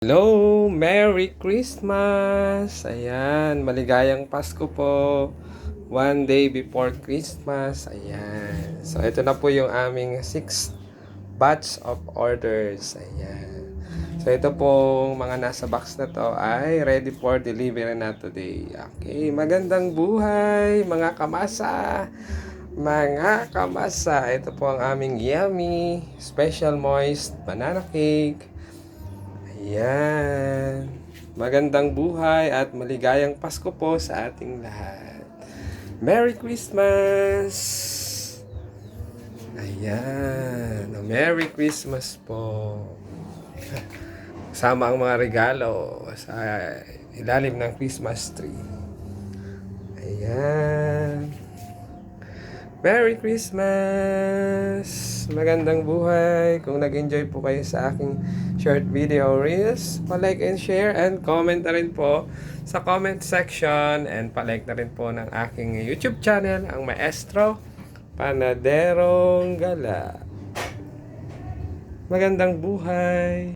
Hello! Merry Christmas! Ayan, maligayang Pasko po. One day before Christmas. Ayan. So, ito na po yung aming 6th batch of orders. Ayan. So, ito pong mga nasa box na to ay ready for delivery na today. Okay, magandang buhay mga kamasa! Mga kamasa, ito po ang aming yummy, special moist banana cake. Ayan. Magandang buhay at maligayang Pasko po sa ating lahat. Merry Christmas! Ayan. Merry Christmas po. Kasama ang mga regalo sa ilalim ng Christmas tree. Ayan. Merry Christmas! Magandang buhay! Kung nag-enjoy po kayo sa aking short video reels, pa-like and share and comment na rin po sa comment section and pa-like na rin po ng aking YouTube channel, ang Maestro Panaderong Gala. Magandang buhay!